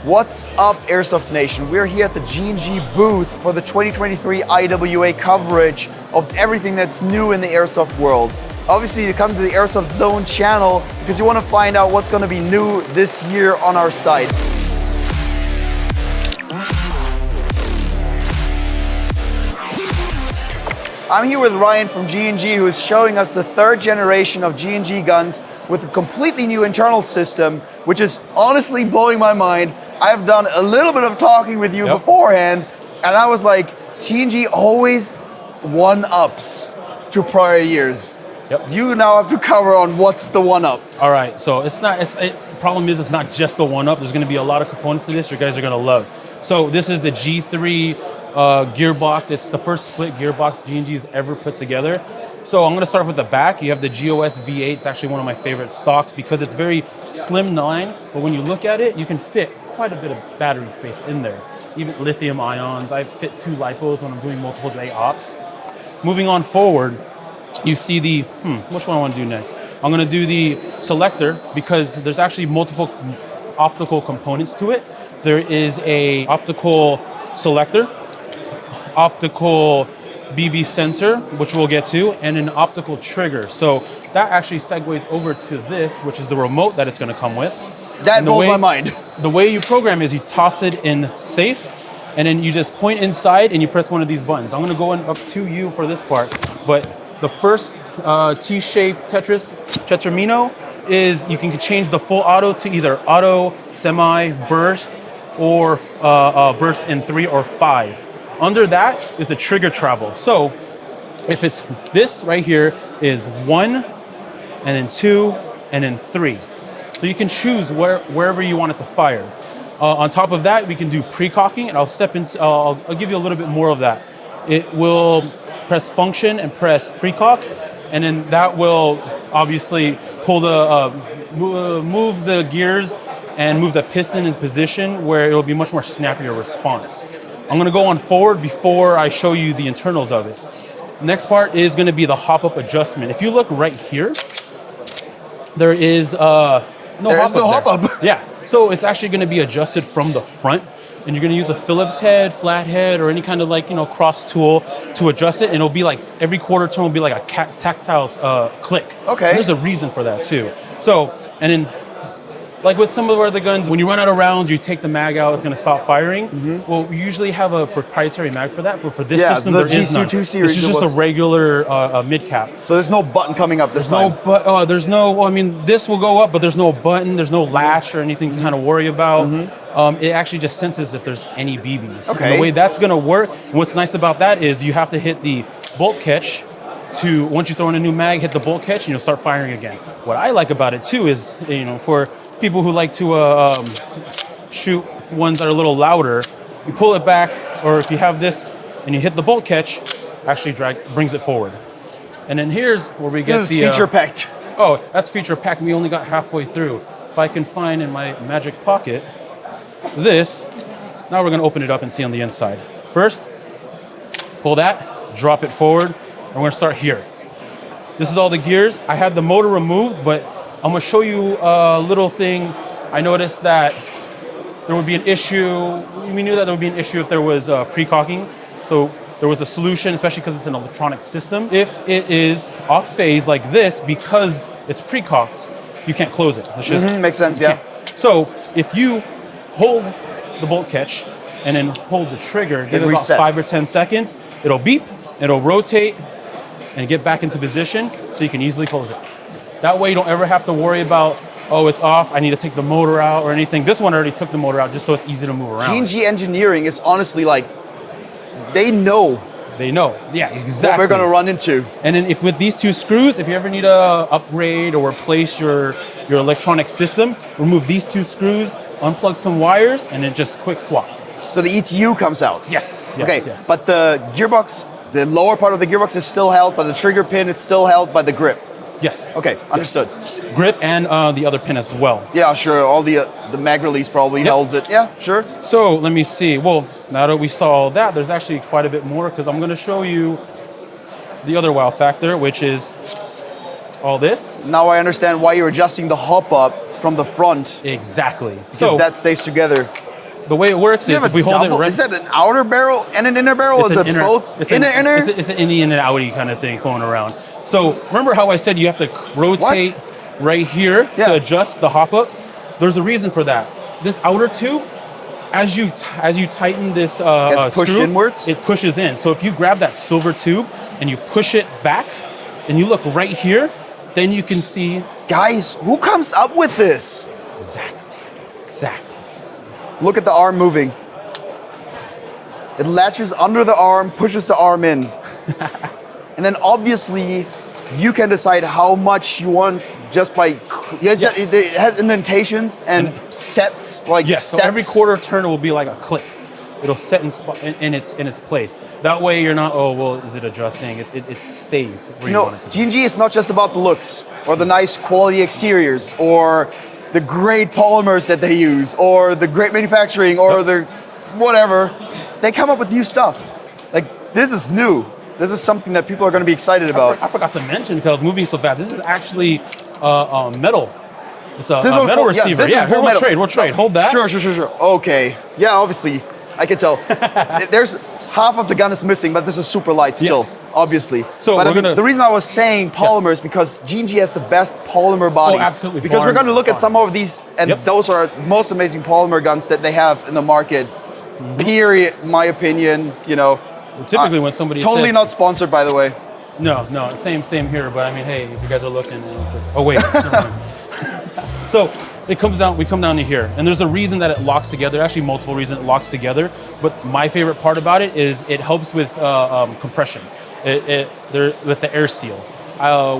What's up, Airsoft Nation? We're here at the G&G booth for the 2023 IWA coverage of everything that's new in the Airsoft world. Obviously, you come to the Airsoft Zone channel because you want to find out what's going to be new this year on our site. I'm here with Ryan from G&G, who is showing us the third generation of G&G guns with a completely new internal system, which is honestly blowing my mind. I've done a little bit of talking with you beforehand, and I was like, G&G always one-ups to prior years. You now have to cover on what's the one-up. All right, so the problem is it's not just the one-up. There's gonna be a lot of components to this you guys are gonna love. So this is the G3 gearbox. It's the first split gearbox G&G's ever put together. So I'm gonna start with the back. You have the GOS V8. It's actually one of my favorite stocks because it's very slim line, but when you look at it, you can fit quite a bit of battery space in there. Even lithium ions. I fit 2 LiPos when I'm doing multiple day ops. Moving on forward, you see the, which one I want to do next? I'm gonna do the selector because there's actually multiple optical components to it. There is a optical selector, optical BB sensor, which we'll get to, and an optical trigger. So that actually segues over to this, which is the remote that it's gonna come with. That blows my mind. The way you program is you toss it in safe, and then you just point inside and you press one of these buttons. I'm gonna go up to you for this part, but the first T-shaped Tetramino is you can change the full auto to either auto, semi, burst, or burst in 3 or 5. Under that is the trigger travel. So if it's this right here is 1, and then 2, and then 3. So you can choose wherever you want it to fire. On top of that, we can do pre-cocking, and I'll give you a little bit more of that. It will press function and press pre-cock, and then that will obviously pull the move the gears and move the piston in position where it will be much more snappier response. I'm gonna go on forward before I show you the internals of it. Next part is gonna be the hop-up adjustment. If you look right here, there is no hop-up. Yeah, so it's actually gonna be adjusted from the front, and you're gonna use a Phillips head, flathead, or any kind of cross tool to adjust it, and it'll be like every quarter turn will be like a tactile click. Okay. And there's a reason for that too. So, and then like with some of our other guns, when you run out of rounds, you take the mag out, it's gonna stop firing. Well, we usually have a proprietary mag for that, but for this system, there is none. Series, this is just a regular mid cap. So there's no button coming up this time? I mean, this will go up, but there's no button, there's no latch or anything to kind of worry about. It actually just senses if there's any BBs. Okay. And the way that's gonna work, what's nice about that is you have to hit the bolt catch to, once you throw in a new mag, hit the bolt catch and you'll start firing again. What I like about it too is, for people who like to shoot ones that are a little louder, you pull it back, or if you have this and you hit the bolt catch, actually brings it forward. And then here's where we get the feature packed. Oh, that's feature packed. We only got halfway through. If I can find in my magic pocket this, now we're gonna open it up and see on the inside. First, pull that, drop it forward, and we're gonna start here. This is all the gears. I had the motor removed, but I'm gonna show you a little thing. I noticed that there would be an issue. We knew that there would be an issue if there was pre-cocking. So there was a solution, especially because it's an electronic system. If it is off phase like this, because it's pre-cocked, you can't close it. It's just, makes sense, yeah. So if you hold the bolt catch and then hold the trigger, give it about 5 or 10 seconds, it'll beep, it'll rotate, and get back into position so you can easily close it. That way you don't ever have to worry about, oh, it's off, I need to take the motor out or anything. This one already took the motor out just so it's easy to move around. G&G engineering is honestly like, they know. They know, yeah, exactly. What we're gonna run into. And then if with these 2 screws, if you ever need to upgrade or replace your electronic system, remove these 2 screws, unplug some wires, and then just quick swap. So the ETU comes out? Yes, okay, yes. But the gearbox, the lower part of the gearbox is still held, but the trigger pin, it's still held by the grip. Yes. Okay, understood. Yes. Grip and the other pin as well. Yeah, sure. All the mag release probably holds it. Yeah, sure. So let me see. Well, now that we saw all that, there's actually quite a bit more because I'm going to show you the other wow factor, which is all this. Now I understand why you're adjusting the hop up from the front. Exactly. Because that stays together. the way it works is if we hold it right. Is that an outer barrel and an inner barrel? Is it both inner? It's an innie and an outie kind of thing going around. So remember how I said you have to rotate right here to adjust the hop up? There's a reason for that. This outer tube, as you tighten this pushed screw, inwards? it pushes in. So if you grab that silver tube and you push it back, and you look right here, then you can see. Guys, who comes up with this? Exactly. Look at the arm moving. It latches under the arm, pushes the arm in. And then obviously, you can decide how much you want just by, it has indentations and sets, like yes, steps. So every quarter turn will be like a click. It'll set in its place. That way you're not, oh, well, is it adjusting? It stays where you want it to be. G&G is not just about the looks, or the nice quality exteriors, or the great polymers that they use, or the great manufacturing, or the whatever. They come up with new stuff. Like, this is new. This is something that people are going to be excited about. I forgot to mention, because I was moving so fast, this is actually metal. It's a metal receiver. Yeah, we'll trade. Hold that. Sure. Okay. Yeah, obviously. I can tell. There's half of the gun is missing, but this is super light still, obviously. So but the reason I was saying polymers because G&G has the best polymer bodies. Oh, absolutely. Because we're going to look at some of these, and those are most amazing polymer guns that they have in the market. Period. My opinion. You know. Typically, when somebody totally says, not sponsored, by the way. No, same here. But I mean, hey, if you guys are looking, oh wait. Never mind. So we come down to here, and there's a reason that it locks together. Actually, multiple reasons it locks together. But my favorite part about it is it helps with compression. With the air seal.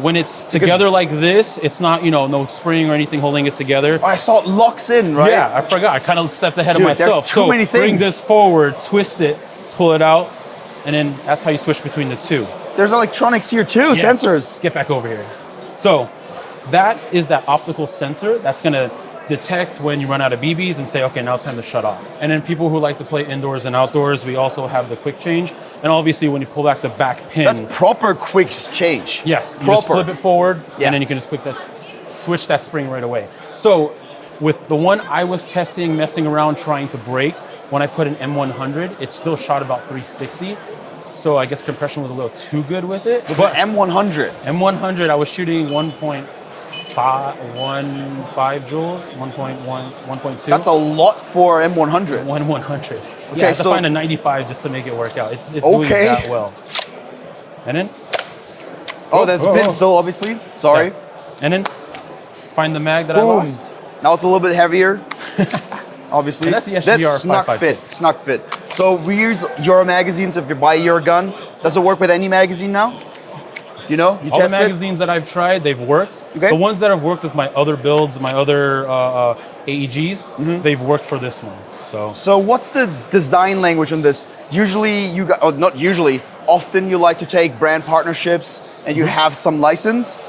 When it's together like this, it's not no spring or anything holding it together. Oh, I saw it locks in, right? Yeah, I forgot. I kind of stepped ahead of myself. There's too many things. Bring this forward, twist it, pull it out, and then that's how you switch between the two. There's electronics here too, sensors. Get back over here. So that is that optical sensor that's going to detect when you run out of BBs and say, okay, now it's time to shut off. And then people who like to play indoors and outdoors, we also have the quick change. And obviously when you pull back the back pin. That's proper quick change. Yes, you just flip it forward and then you can just switch that spring right away. So with the one I was testing, messing around, trying to break, when I put an M100, it still shot about 360. So I guess compression was a little too good with it. But M100? M100, I was shooting 1.15 joules, 1.2. That's a lot for M100. 100. Okay, I have to find a 95 just to make it work out. It's doing that well. And then? That's pin still, obviously. Sorry. Yeah. And then find the mag that I lost. Now it's a little bit heavier. Obviously. And that's the SGR556. Snug fit. So we use your magazines if you buy your gun. Does it work with any magazine now? You know, you all test the magazines that I've tried, they've worked. Okay. The ones that have worked with my other builds, my other AEGs, they've worked for this one. So what's the design language on this? Usually not usually, often you like to take brand partnerships and you have some license.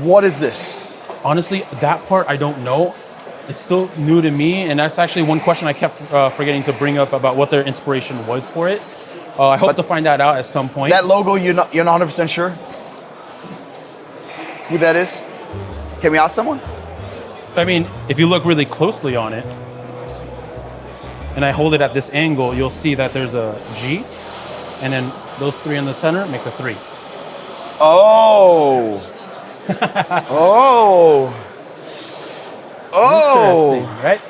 What is this? Honestly, that part I don't know. It's still new to me, and that's actually one question I kept forgetting to bring up about what their inspiration was for it. I hope to find that out at some point. That logo, you're not 100% sure who that is? Can we ask someone? I mean, if you look really closely on it, and I hold it at this angle, you'll see that there's a G, and then those three in the center makes a 3. Oh. Interesting, right?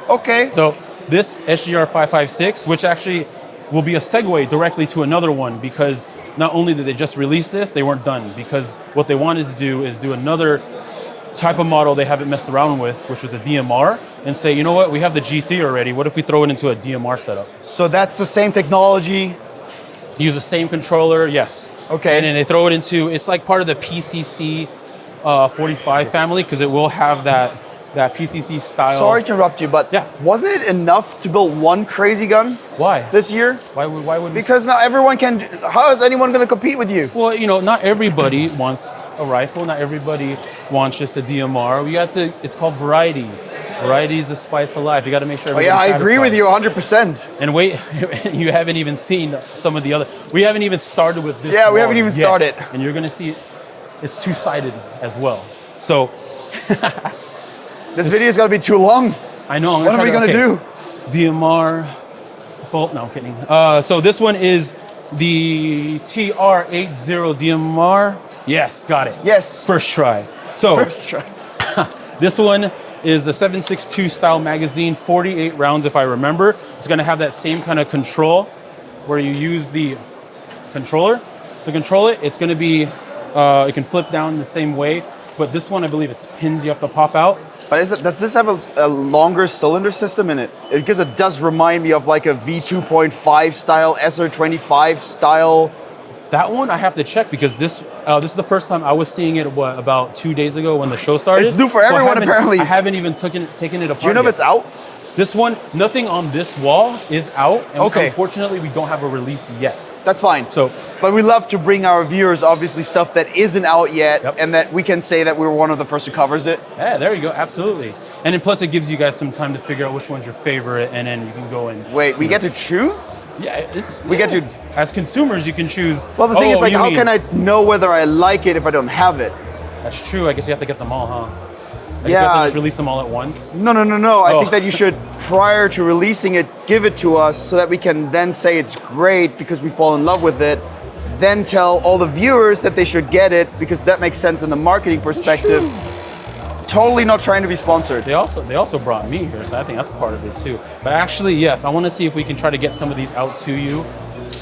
Okay. So this SGR556, which actually will be a segue directly to another one, because not only did they just release this, they weren't done, because what they wanted to do is do another type of model they haven't messed around with, which was a DMR, and say, you know what, we have the G3 already, what if we throw it into a DMR setup? So that's the same technology? Use the same controller, yes. Okay. And then they throw it into, it's like part of the PCC 45 family, because it will have that PCC style. Sorry to interrupt you, but wasn't it enough to build one crazy gun? Why? This year? Why would Because now everyone can. How is anyone going to compete with you? Well, not everybody wants a rifle. Not everybody wants just a DMR. It's called variety. Variety is the spice of life. You got to make sure everybody's I agree with you 100%. And wait, you haven't even seen some of the other. We haven't even started with this. Yeah, we haven't even started. And you're going to see it's two-sided as well. So. This video is going to be too long. I know. What are we going to do? DMR. Well, no, I'm kidding. So this one is the TR80DMR. Yes, got it. Yes. First try. So First try. this one is a 7.62 style magazine, 48 rounds if I remember. It's gonna have that same kind of control where you use the controller to control it. It's gonna be, it can flip down the same way, but this one I believe it's pins you have to pop out. But does this have a longer cylinder system in it? Because it does remind me of like a V2.5 style, SR25 style. That one I have to check because this is the first time I was seeing it, about 2 days ago when the show started. It's new for everyone apparently. I haven't even taken it apart. Do you know if it's out? This one, nothing on this wall is out. And Okay. unfortunately, we don't have a release yet. That's fine. So, but we love to bring our viewers obviously stuff that isn't out yet, Yep. and that we can say that we were one of the first who covers it. yeah, there you go, absolutely. And then plus it gives you guys some time to figure out which one's your favorite, and then you can go and Wait, we get to choose? yeah, We get to. as consumers you can choose. Well, the thing is, like, you how mean- can I know whether I like it if I don't have it? That's true. I guess you have to get them all, huh? I guess you have to Yeah. just release them all at once. No. I Oh. think that you should, prior to releasing it, give it to us so that we can then say it's great because we fall in love with it. Then tell all the viewers that they should get it because that makes sense in the marketing perspective. Totally not trying to be sponsored. They also brought me here, so I think that's part of it too. But actually, yes, I want to see if we can try to get some of these out to you,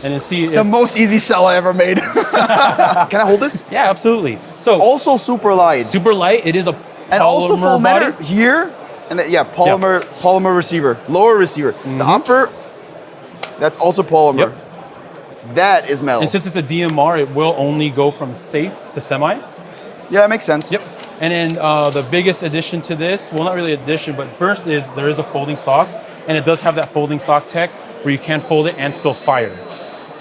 and then see if The most easy sell I ever made. Can I hold this? yeah, absolutely. So Also super light. super light. It is a And also full polymer body. matter here. And then, yeah, polymer receiver, lower receiver. The upper, that's also polymer. Yep. That is metal. And since it's a DMR, it will only go from safe to semi. Yeah, it makes sense. Yep. And then the biggest addition to this, well, not really addition, but first is there is a folding stock, and it does have that folding stock tech where you can fold it and still fire.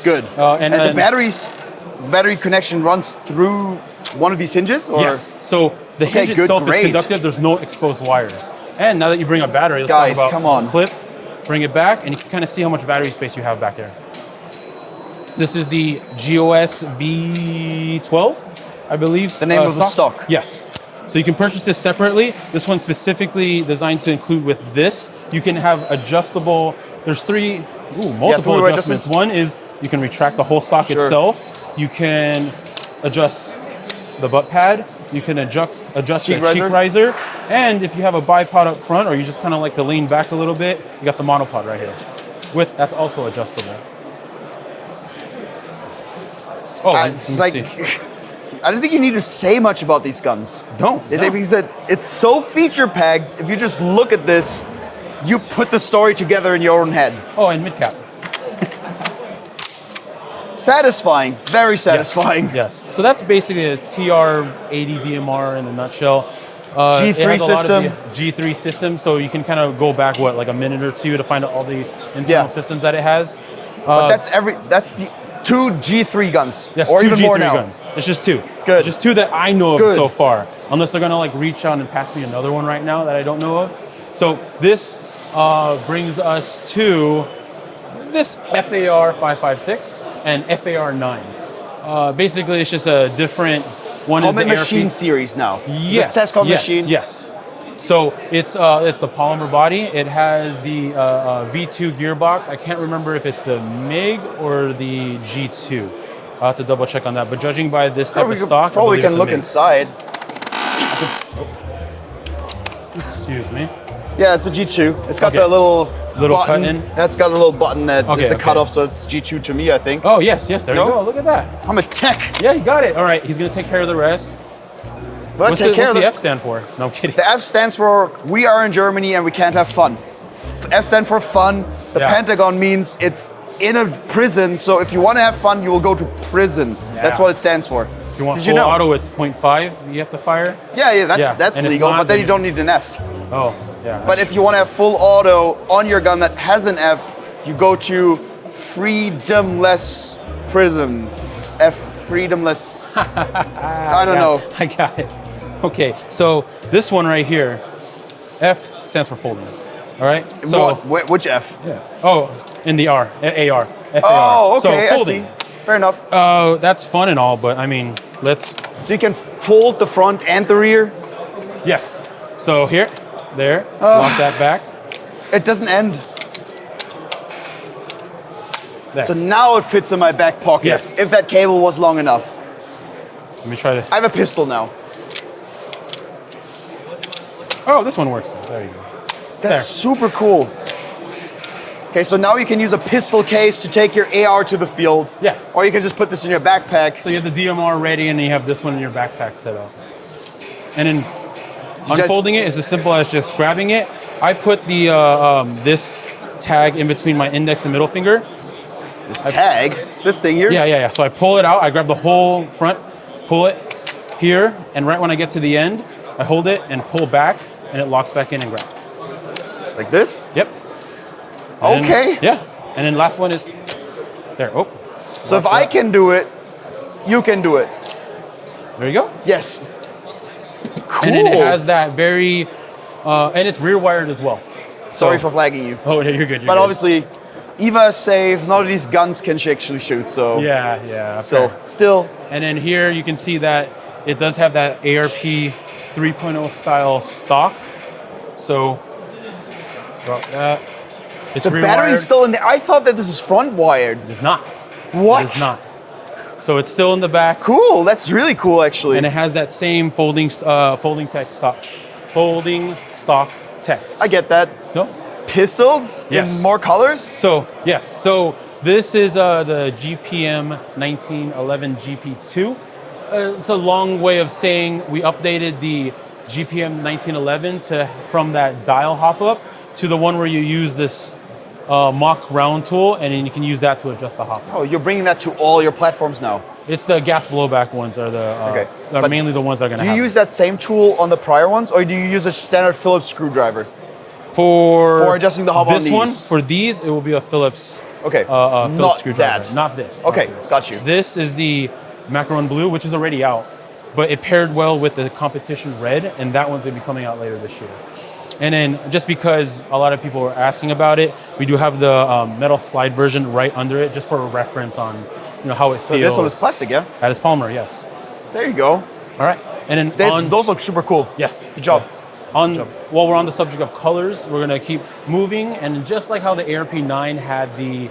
Good. And the then- battery connection runs through one of these hinges? Or? Yes. So the Okay, hinge good, itself great. is conductive. There's no exposed wires. And now that you bring a battery, let's Guys, talk about come on. clip. Bring it back, and you can kind of see how much battery space you have back there. This is the GOS V12, I believe. The name of the stock. Yes. So you can purchase this separately. This one's specifically designed to include with this. You can have adjustable. There's multiple three adjustments. One is you can retract the whole stock Sure. itself. You can adjust the butt pad. You can adjust the cheek riser. And if you have a bipod up front, or you just kind of like to lean back a little bit, you got the monopod right here. That's also adjustable. Oh, let me It's like, see. I don't think you need to say much about these guns. No. Because it's so feature packed. If you just look at this, you put the story together in your own head. Oh, and mid cap. Satisfying, very satisfying. Yes. So that's basically a TR80DMR in a nutshell. G3 it has a lot system. of the G3 system, so you can kind of go back like a minute or two to find out all the internal systems that it has. But that's the 2 G3 guns, Yes, or two even G3 more now. guns. It's just 2. Good. Just 2 that I know of Good. so far. Unless they're gonna like reach out and pass me another one right now that I don't know of. So this brings us to this FAR556 and FAR9. Basically, it's just a different one. Combat is the Machine AirP. series now. Yes. It says Combat yes. Machine. Yes. So it's the polymer body. It has the V2 gearbox. I can't remember if it's the MiG or the G2. I'll have to double check on that. But judging by this type of stock, I probably believe can it's a look MiG. inside. Excuse me. Yeah, it's a G2. It's got Okay. the little cut button. in? That's got a little button that Okay, is a okay. cutoff, so it's G2 to me, I think. Oh yes, there No? you go. Look at that. I'm a tech. Yeah, you got it. All right, he's gonna take care of the rest. But What's take care the of F stand for? No, I'm kidding. The F stands for we are in Germany and we can't have fun. F stands for fun. The Yeah. Pentagon means it's in a prison, so if you want to have fun, you will go to prison. That's Yeah. what it stands for. If you want Did full you know? auto, it's 0.5. You have to fire. Yeah, that's Yeah. And if legal, not, but then you then don't need an F. Oh, yeah. But if you want to have full auto on your gun that has an F, you go to freedomless prison. Freedomless. I don't know. I got it. Okay, so this one right here, F stands for folding. All right. So Which F? yeah. Oh, in the AR, FAR. Oh, okay, So I folding. see. Fair enough. That's fun and all, but I mean, let's. So you can fold the front and the rear. Yes. So here, there, lock that back. It doesn't end. There. So now it fits in my back pocket. Yes. If that cable was long enough. Let me try to. I have a pistol now. Oh, this one works. There you go. That's super cool. Okay, so now you can use a pistol case to take your AR to the field. Yes. Or you can just put this in your backpack. So you have the DMR ready, and then you have this one in your backpack set up. And then unfolding it is as simple as just grabbing it. I put the this tag in between my index and middle finger. This thing here? Yeah. So I pull it out. I grab the whole front, pull it here, and right when I get to the end, I hold it and pull back, and it locks back in and grab. Like this? Yep. And Okay. then, yeah. And then last one is there. Oh. So if I can do it, you can do it. There you go. Yes. Cool. And then it has that very, and it's rear wired as well. Sorry for flagging you. Oh, yeah, you're good. But obviously, EVA is safe. None of these guns can actually shoot, so. Yeah. So, still. And then here you can see that it does have that ARP 3.0 style stock. So, drop that. It's The battery's still in there. I thought that this is front wired. It's not. What? It's not. So it's still in the back. Cool. That's really cool, actually. And it has that same folding stock tech. I get that. No? Pistols Yes. in more colors? So, yes. So this is the GPM 1911 GP2. It's a long way of saying we updated the GPM 1911 from that dial hop up to the one where you use this Macaron tool, and then you can use that to adjust the hop. Oh, you're bringing that to all your platforms now. It's the gas blowback ones are are mainly the ones that are going to Do have you use that same tool on the prior ones, or do you use a standard Phillips screwdriver? For adjusting the hub on this these? one, for these, it will be a Phillips, Okay. Phillips Not screwdriver. that. Not this. Okay, not this. got you. This is the Macaron Blue, which is already out, but it paired well with the competition red, and that one's going to be coming out later this year. And then just because a lot of people were asking about it, we do have the metal slide version right under it, just for a reference on how it So feels. this one is plastic, yeah? That is polymer, yes. There you go. All right. And then Those look super cool. yes, Good job. yes. While we're on the subject of colors, we're gonna keep moving, and just like how the ARP9 had the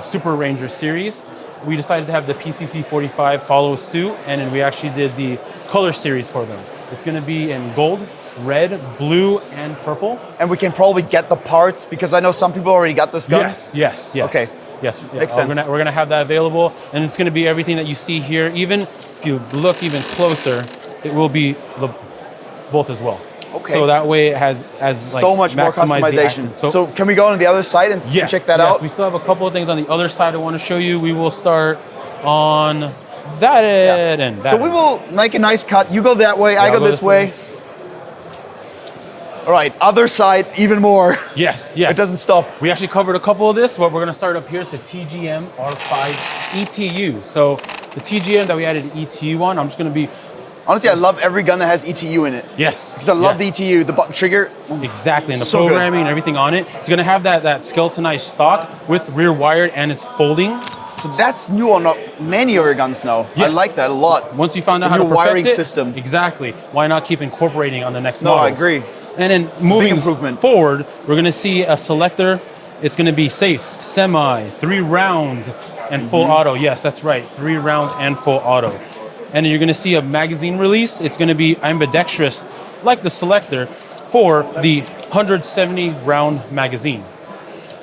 Super Ranger series, we decided to have the PCC45 follow suit, and then we actually did the color series for them. It's gonna be in gold, red, blue, and purple. And we can probably get the parts, because I know some people already got this gun. Yes. Okay. Yes. Yeah. Makes sense. We're gonna have that available, and it's gonna be everything that you see here. Even if you look even closer, it will be the bolt as well. Okay. So that way it has So much more customization. So can we go on the other side and check that out? Yes, we still have a couple of things on the other side I want to show you. We will start on that end. So we will make a nice cut. You go that way, I go this way. All right, other side, even more. Yes. It doesn't stop. We actually covered a couple of this, but we're going to start up here. It's the TGM-R5 ETU. So the TGM that we added ETU on, I'm just going to be... Honestly, I love every gun that has ETU in it. Yes. Because I love the ETU, the button trigger. Exactly, and the So programming good. and everything on it. It's going to have that skeletonized stock with rear wired, and it's folding. So that's new on many of your guns now. Yes. I like that a lot. Once you found out The how to new perfect wiring it, system. Exactly. Why not keep incorporating on the next No, I models? agree. And then moving improvement. forward, we're going to see a selector. It's going to be safe, semi, 3-round, and full auto. Yes, that's right, 3-round and full auto. And then you're going to see a magazine release. It's going to be ambidextrous, like the selector, for the 170-round magazine.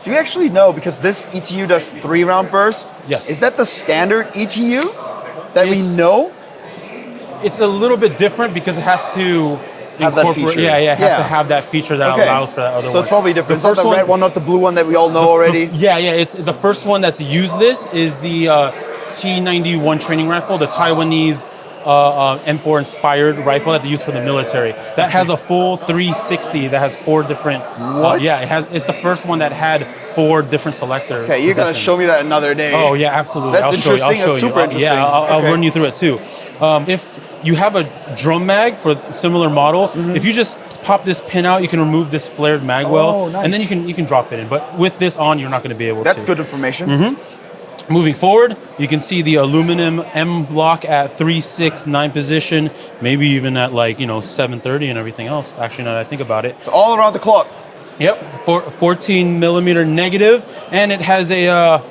Do you actually know, because this ETU does 3-round burst? Yes. Is that the standard ETU that we It's- know? It's a little bit different because it has to Have that feature. it has to Yeah. have that feature that Okay. allows for that other one. So it's probably different. The It's not first the red one, not the blue one that we all know already. It's the first one that's used. This is the T91 training rifle, the Taiwanese M4 inspired rifle that they use for the military. That has a full 360. That has 4 different. What? It's the first one that had 4 different selectors. Okay, you're gonna show me that another day. Oh yeah, absolutely. That's interesting. That's super interesting. Yeah, I'll Okay. run you through it too. If you have a drum mag for a similar model, if you just pop this pin out, you can remove this flared mag well, nice. and then you can drop it in. But with this on, you're not going to be able to. That's good information. Moving forward, you can see the aluminum M lock at 369 position, maybe even at 730 and everything else. Actually, now that I think about it. So all around the clock. Yep, 14 millimeter negative, and it has a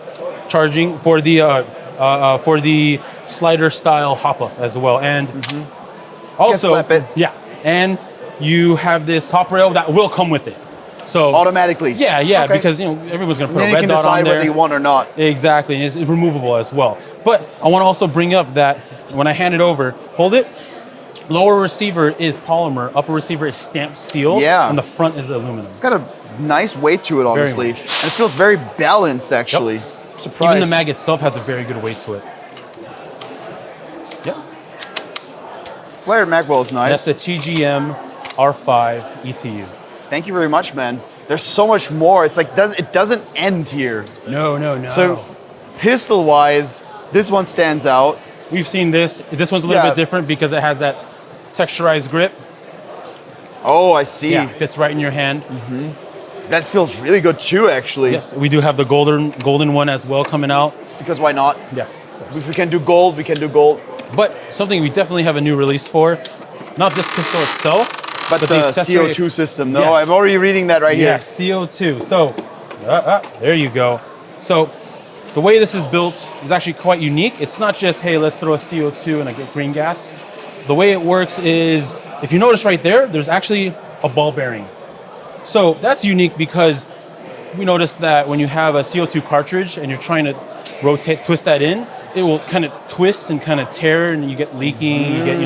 charging for the slider style hop up as well, and also slap it. yeah, and you have this top rail that will come with it. So automatically. Yeah, Okay. because everyone's gonna put Then a you red can dot on decide there. whether you want or not. Exactly, and it's removable as well. But I want to also bring up that when I hand it over, hold it. Lower receiver is polymer, upper receiver is stamped steel, Yeah. and the front is aluminum. It's got a nice weight to it, honestly. much. And it feels very balanced, actually. Surprised. Even the mag itself has a very good weight to it. Yep. Flared mag well is nice. That's the TGM R5 ETU. Thank you very much, man. There's so much more. It's like it doesn't end here. No. So pistol-wise, this one stands out. We've seen this. This one's a little bit different because it has that texturized grip. Oh, I see. Yeah, fits right in your hand. That feels really good too, actually. Yes, we do have the golden one as well coming out. Because why not? Yes. If we can do gold, we can do gold. But something we definitely have a new release for, not this pistol itself, But the accessory- CO2 system. No, Yes. I'm already reading that right here. Yes, CO2. So, there you go. So, the way this is built is actually quite unique. It's not just, hey, let's throw a CO2 and I get green gas. The way it works is, if you notice right there, there's actually a ball bearing. So that's unique because we noticed that when you have a CO2 cartridge and you're trying to twist that in, it will kind of twist and kind of tear, and you get leaking, you get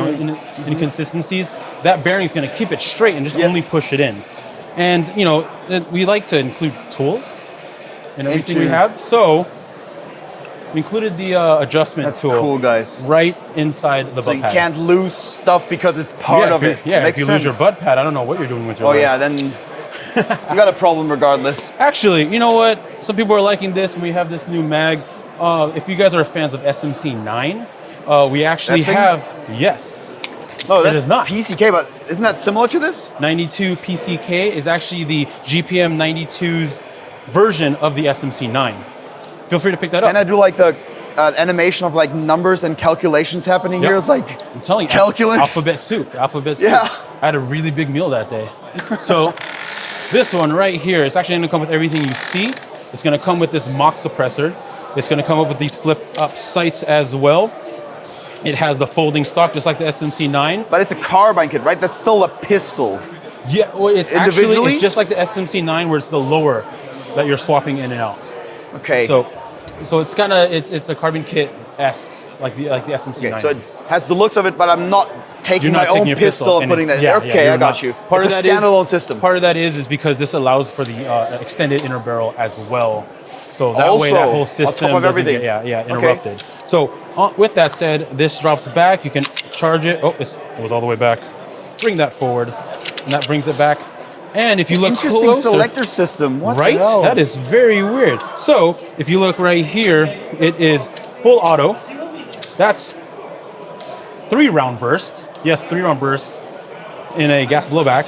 inconsistencies. That bearing is going to keep it straight and just only push it in. And we like to include tools in everything we have, so we included the adjustment tool. That's cool, guys. Right inside the So butt you pad. can't lose stuff because it's part of it. Yeah, Makes if you sense. lose your butt pad, I don't know what you're doing with your life. Yeah, then you got a problem regardless. Actually, you know what? Some people are liking this, and we have this new mag. If you guys are fans of SMC9, we actually That thing? have, yes, No, that's is not. PCK, but isn't that similar to this? 92 PCK is actually the GPM 92's version of the SMC9. Feel free to pick that up. And I do like the animation of like numbers and calculations happening here. It's like I'm telling you, calculus. alphabet soup. Yeah. I had a really big meal that day. So this one right here, it's actually going to come with everything you see. It's going to come with this mock suppressor. It's going to come up with these flip-up sights as well. It has the folding stock, just like the SMC9. But it's a carbine kit, right? That's still a pistol. Yeah, well, it's Individually? it's just like the SMC9, where it's the lower that you're swapping in and out. Okay. So it's kind of it's a carbon kit-esque, like the SMC9. Okay, so it has the looks of it, but I'm not taking You're not my taking own your pistol and putting that in there. Okay, I got you. It's a standalone system. Part of that is because this allows for the extended inner barrel as well. So that way, Also, that whole on system top of doesn't everything. get interrupted. So with that said, this drops back. You can charge it. Oh, it was all the way back. Bring that forward, and that brings it back. And if you look Interesting closer, selector system. What right? the hell? That is very weird. So if you look right here, it is full auto. That's 3-round burst. Yes, 3-round burst in a gas blowback.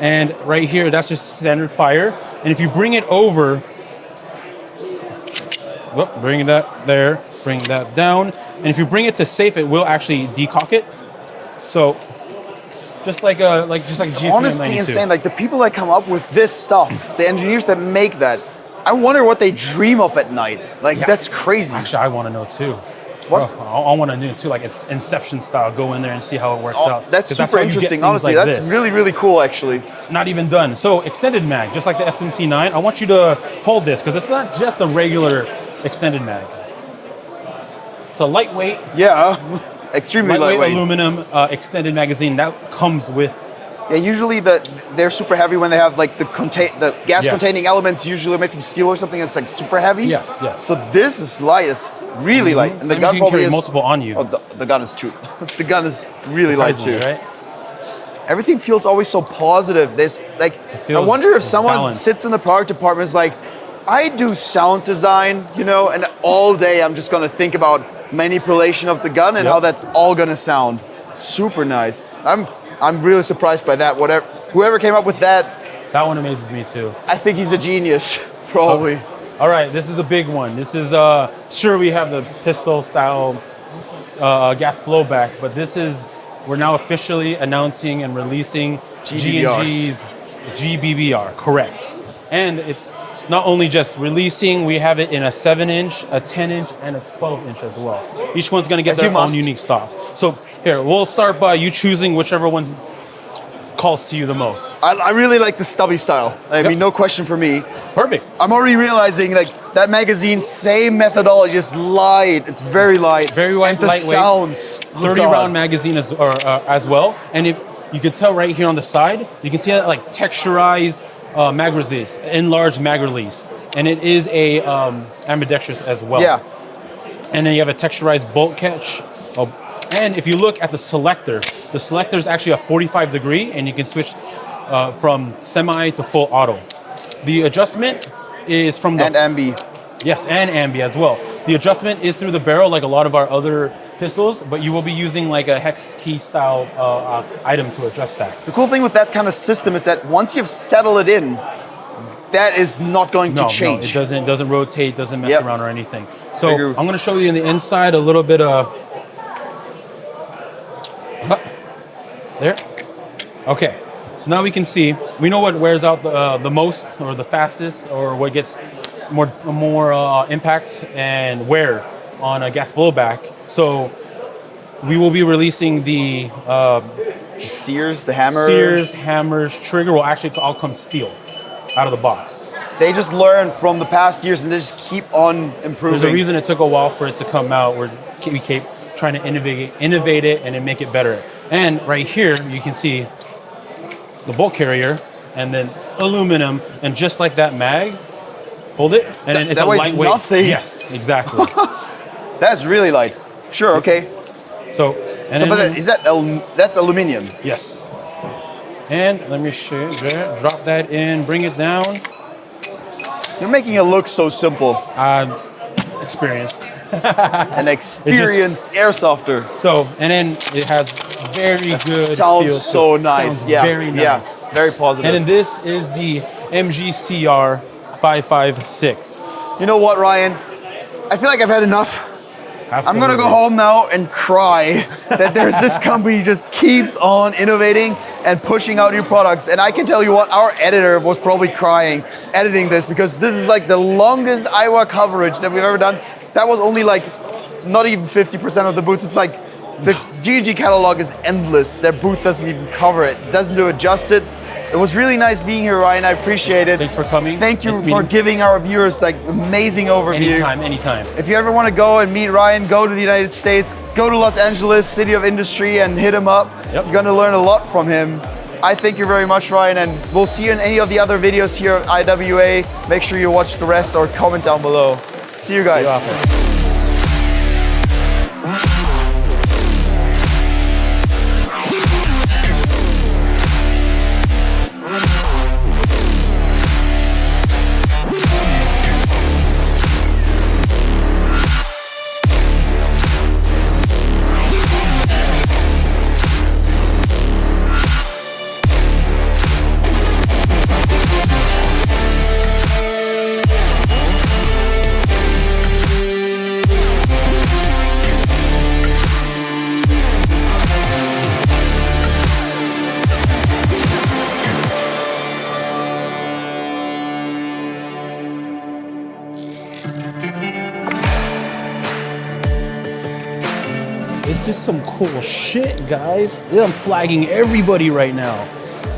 And right here, that's just standard fire. And if you bring it over, bring that there, bring that down. And if you bring it to safe, it will actually decock it. So just like It's GPM honestly 92. insane. Like the people that come up with this stuff, the engineers that make that, I wonder what they dream of at night. Like that's crazy. Actually, I want to know too. What? I want to know too, like it's Inception style. Go in there and see how it works out. That's 'Cause super how you get interesting. things Honestly, like that's this. really, really cool. Actually, Not even done. So extended mag, just like the SMC9. I want you to hold this because it's not just a regular extended mag. It's a lightweight, yeah, extremely lightweight. aluminum extended magazine that comes with. Yeah, usually they're super heavy when they have like the gas-containing elements. Usually made from steel or something that's like super heavy. Yes. So this is light. It's really light, and So the that means gun you can probably carry is multiple on you. Oh, the gun is too. The gun is really light too. Surprisingly, right? Everything feels always so positive. There's like, I feels wonder if someone balanced. sits in the product department and is like, I do sound design, and all day I'm just gonna think about manipulation of the gun and how that's all gonna sound. Super nice. I'm really surprised by that. Whoever came up with that, That one amazes me too. I think he's a genius, probably. All right, this is a big one. This is sure we have the pistol style gas blowback, but we're now officially announcing and releasing GBBRs. G&G's GBBR, correct? And not only just releasing, we have it in a 7-inch, a 10-inch, and a 12-inch as well. Each one's gonna get their own unique stock. So here, we'll start by you choosing whichever one calls to you the most. I really like the stubby style. I mean, no question for me. Perfect. I'm already realizing like that magazine, same methodology, just light. It's very light. Very light, and the lightweight. sounds. 30-round magazine as well. And if you can tell right here on the side, you can see that like texturized mag resist, enlarged mag release. And it is a ambidextrous as well. Yeah. And then you have a texturized bolt catch. And if you look at the selector is actually a 45 degree, and you can switch from semi to full auto. The adjustment is from the... And ambi. Yes, and ambi as well. The adjustment is through the barrel like a lot of our other pistols, but you will be using like a hex key style item to adjust that. The cool thing with that kind of system is that once you've settled it in, that is not going to change. No, it doesn't rotate, doesn't mess around or anything. So I'm going to show you in the inside a little bit of... There. Okay. So now we can see, we know what wears out the most or the fastest, or what gets more impact and wear on a gas blowback. So we will be releasing the Sears, the hammer. Sears, hammers, trigger will actually all come steel out of the box. They just learn from the past years and they just keep on improving. There's a reason it took a while for it to come out. We keep trying to innovate it and then make it better. And right here, you can see the bolt carrier and then aluminum, and just like that mag, hold it, and then it's a lightweight. Nothing. Yes, exactly. That's really light. Sure, okay. So, that's aluminum? Yes. And let me show you there. Drop that in, bring it down. You're making it look so simple. Experience. An experienced airsofter. So, and then it has very good sounds feel. So nice. Sounds very nice. Yeah, very positive. And then this is the MGCR 556. You know what, Ryan? I feel like I've had enough. Absolutely. I'm gonna go home now and cry that there's this company who just keeps on innovating and pushing out new products. And I can tell you what, our editor was probably crying editing this, because this is like the longest IWA coverage that we've ever done. That was only like not even 50% of the booth. It's like the G&G catalog is endless. Their booth doesn't even cover it. Doesn't do it justice. It was really nice being here, Ryan. I appreciate it. Thanks for coming. Thank you for giving our viewers like amazing overview. Anytime. If you ever want to go and meet Ryan, go to the United States, go to Los Angeles, City of Industry, and hit him up. Yep. You're going to learn a lot from him. I thank you very much, Ryan, and we'll see you in any of the other videos here at IWA. Make sure you watch the rest or comment down below. See you guys. This is some cool shit, guys. I'm flagging everybody right now.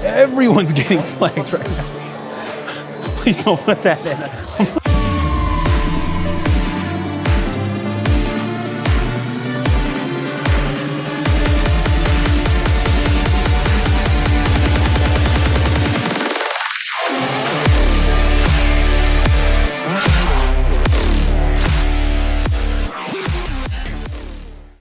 Everyone's getting flagged right now. Please don't put that in.